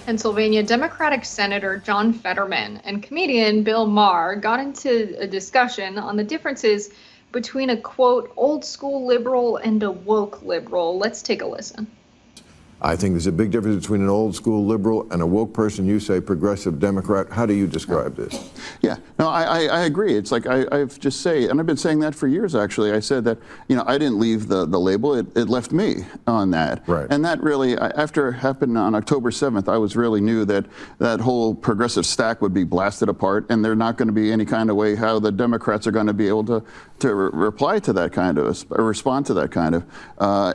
Pennsylvania Democratic Senator John Fetterman and comedian Bill Maher got into a discussion on the differences between a, quote, old school liberal and a woke liberal. Let's take a listen. I think there's a big difference between an old school liberal and a woke person. You say progressive Democrat. How do you describe this? Yeah, no, I agree. It's like I've just say, and I've been saying that for years, actually. I said that, I didn't leave the label. It left me on that. Right. And that really, after it happened on October 7th, I was really knew that that whole progressive stack would be blasted apart, and there's not going to be any kind of way how the Democrats are going to be able to reply to that kind of, or respond to that kind of.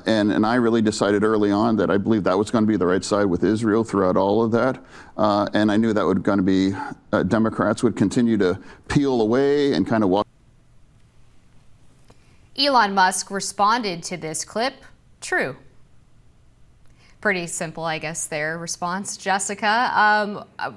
And I really decided early on that I believe that was going to be the right side with Israel throughout all of that. And I knew that was going to be, Democrats would continue to peel away and kind of walk. Elon Musk responded to this clip, true. Pretty simple, I guess, their response, Jessica. I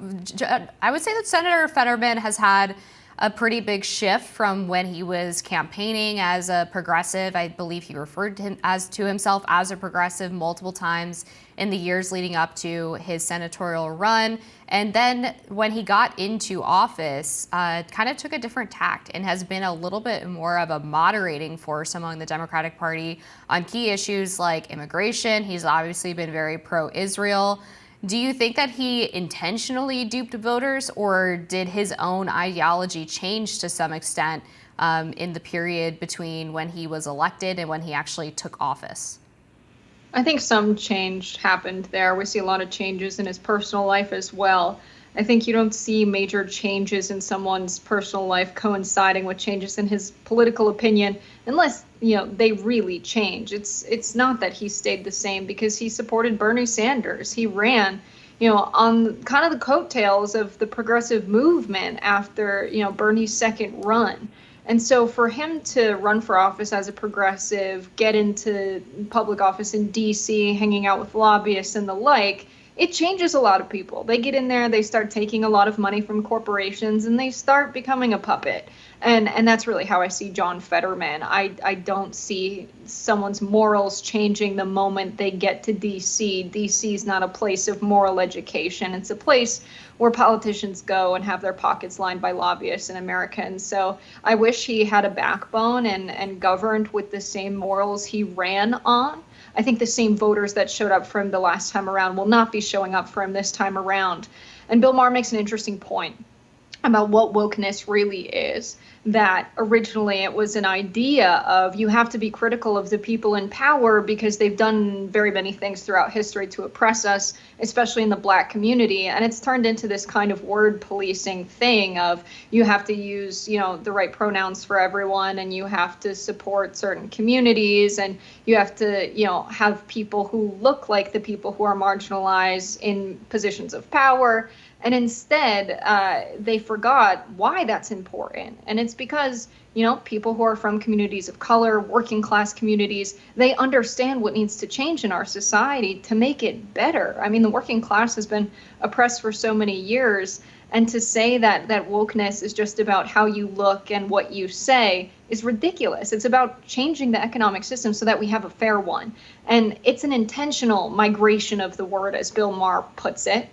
would say that Senator Fetterman has had a pretty big shift from when he was campaigning as a progressive. I believe he referred to himself as a progressive multiple times in the years leading up to his senatorial run. And then when he got into office, kind of took a different tact and has been a little bit more of a moderating force among the Democratic Party on key issues like immigration. He's obviously been very pro-Israel. Do you think that he intentionally duped voters, or did his own ideology change to some extent in the period between when he was elected and when he actually took office? I think some change happened there. We see a lot of changes in his personal life as well. I think you don't see major changes in someone's personal life coinciding with changes in his political opinion unless, they really change. It's not that he stayed the same, because he supported Bernie Sanders. He ran, on kind of the coattails of the progressive movement after, Bernie's second run. And so for him to run for office as a progressive, get into public office in D.C., hanging out with lobbyists and the like, it changes a lot of people. They get in there, they start taking a lot of money from corporations, and they start becoming a puppet. And that's really how I see John Fetterman. I don't see someone's morals changing the moment they get to D.C. D.C. is not a place of moral education. It's a place where politicians go and have their pockets lined by lobbyists in America. And so I wish he had a backbone and governed with the same morals he ran on. I think the same voters that showed up for him the last time around will not be showing up for him this time around. And Bill Maher makes an interesting point about what wokeness really is, that originally it was an idea of you have to be critical of the people in power because they've done very many things throughout history to oppress us, especially in the Black community. And it's turned into this kind of word policing thing of you have to use, the right pronouns for everyone, and you have to support certain communities, and you have to, have people who look like the people who are marginalized in positions of power. And instead, they forgot why that's important. And it's because, people who are from communities of color, working class communities, they understand what needs to change in our society to make it better. I mean, the working class has been oppressed for so many years. And to say that wokeness is just about how you look and what you say is ridiculous. It's about changing the economic system so that we have a fair one. And it's an intentional migration of the word, as Bill Maher puts it.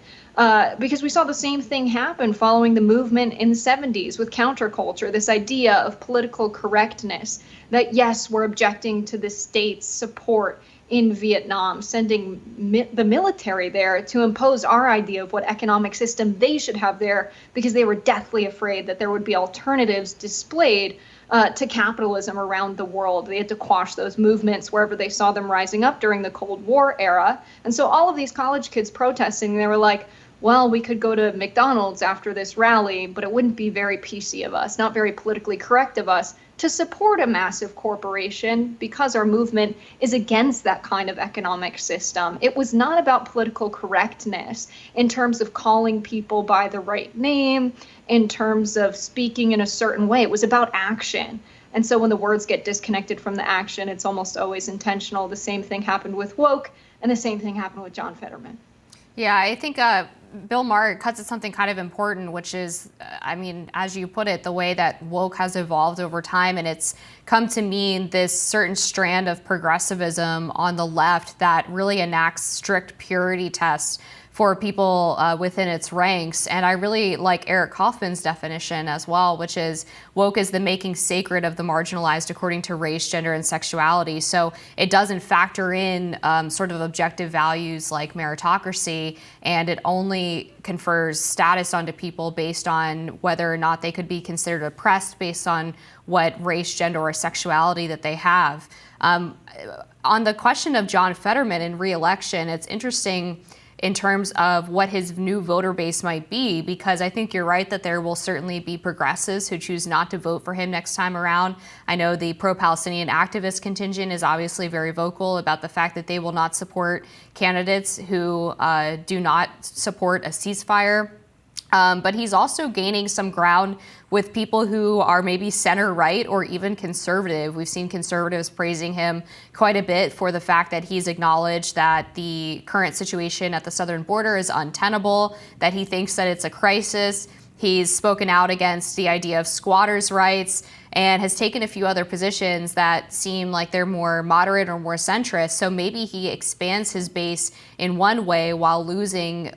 Because we saw the same thing happen following the movement in the 70s with counterculture, this idea of political correctness, that yes, we're objecting to the state's support in Vietnam, sending the military there to impose our idea of what economic system they should have there, because they were deathly afraid that there would be alternatives displayed to capitalism around the world. They had to quash those movements wherever they saw them rising up during the Cold War era. And so all of these college kids protesting, they were like, well, we could go to McDonald's after this rally, but it wouldn't be very PC of us, not very politically correct of us, to support a massive corporation because our movement is against that kind of economic system. It was not about political correctness in terms of calling people by the right name, in terms of speaking in a certain way. It was about action. And so when the words get disconnected from the action, it's almost always intentional. The same thing happened with woke, and the same thing happened with John Fetterman. Yeah, I think Bill Maher cuts at something kind of important, which is, as you put it, the way that woke has evolved over time, and it's come to mean this certain strand of progressivism on the left that really enacts strict purity tests for people within its ranks. And I really like Eric Kaufman's definition as well, which is woke is the making sacred of the marginalized according to race, gender, and sexuality. So it doesn't factor in sort of objective values like meritocracy, and it only confers status onto people based on whether or not they could be considered oppressed based on what race, gender, or sexuality that they have. On the question of John Fetterman in re-election, it's interesting in terms of what his new voter base might be, because I think you're right that there will certainly be progressives who choose not to vote for him next time around. I know the pro-Palestinian activist contingent is obviously very vocal about the fact that they will not support candidates who do not support a ceasefire. But he's also gaining some ground with people who are maybe center-right or even conservative. We've seen conservatives praising him quite a bit for the fact that he's acknowledged that the current situation at the southern border is untenable, that he thinks that it's a crisis. He's spoken out against the idea of squatters' rights and has taken a few other positions that seem like they're more moderate or more centrist. So maybe he expands his base in one way while losing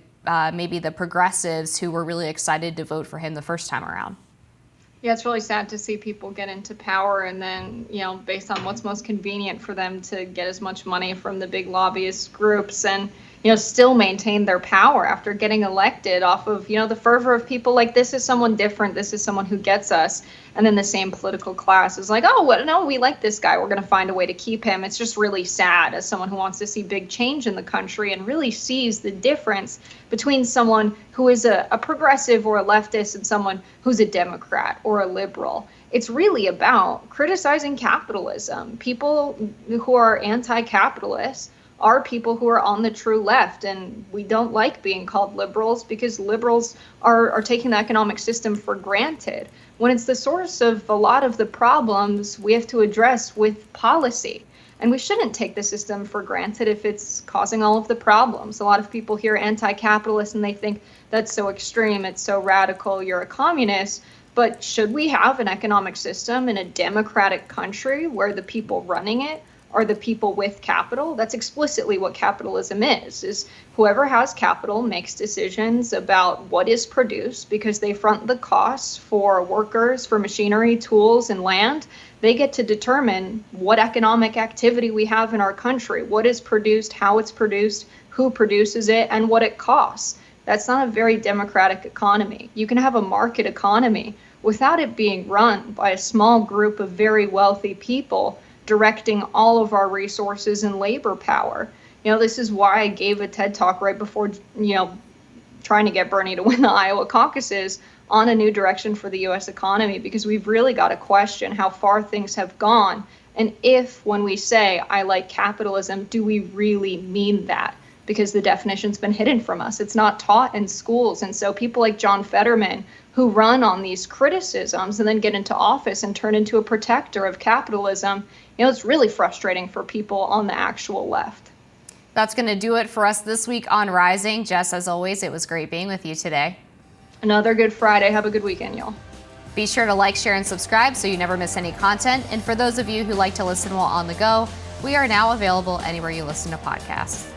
maybe the progressives who were really excited to vote for him the first time around. Yeah, it's really sad to see people get into power and then, based on what's most convenient for them to get as much money from the big lobbyist groups and, still maintain their power after getting elected off of, the fervor of people like, this is someone different, this is someone who gets us. And then the same political class is like, oh, well, no, we like this guy, we're going to find a way to keep him. It's just really sad as someone who wants to see big change in the country and really sees the difference between someone who is a progressive or a leftist and someone who's a Democrat or a liberal. It's really about criticizing capitalism. People who are anti-capitalist are people who are on the true left, and we don't like being called liberals because liberals are taking the economic system for granted when it's the source of a lot of the problems we have to address with policy. And we shouldn't take the system for granted if it's causing all of the problems. A lot of people hear anti-capitalist and they think that's so extreme, it's so radical, you're a communist. But should we have an economic system in a democratic country where the people running it are the people with capital? That's explicitly what capitalism is whoever has capital makes decisions about what is produced because they front the costs for workers, for machinery, tools, and land. They get to determine what economic activity we have in our country, what is produced, how it's produced, who produces it, and what it costs. That's not a very democratic economy. You can have a market economy without it being run by a small group of very wealthy people directing all of our resources and labor power. This is why I gave a TED Talk right before, trying to get Bernie to win the Iowa caucuses on a new direction for the U.S. economy, because we've really got to question how far things have gone. And if, when we say, I like capitalism, do we really mean that? Because the definition's been hidden from us. It's not taught in schools. And so people like John Fetterman, who run on these criticisms and then get into office and turn into a protector of capitalism, it's really frustrating for people on the actual left. That's going to do it for us this week on Rising. Jess, as always, it was great being with you today. Another good Friday. Have a good weekend, y'all. Be sure to like, share, and subscribe so you never miss any content. And for those of you who like to listen while on the go, we are now available anywhere you listen to podcasts.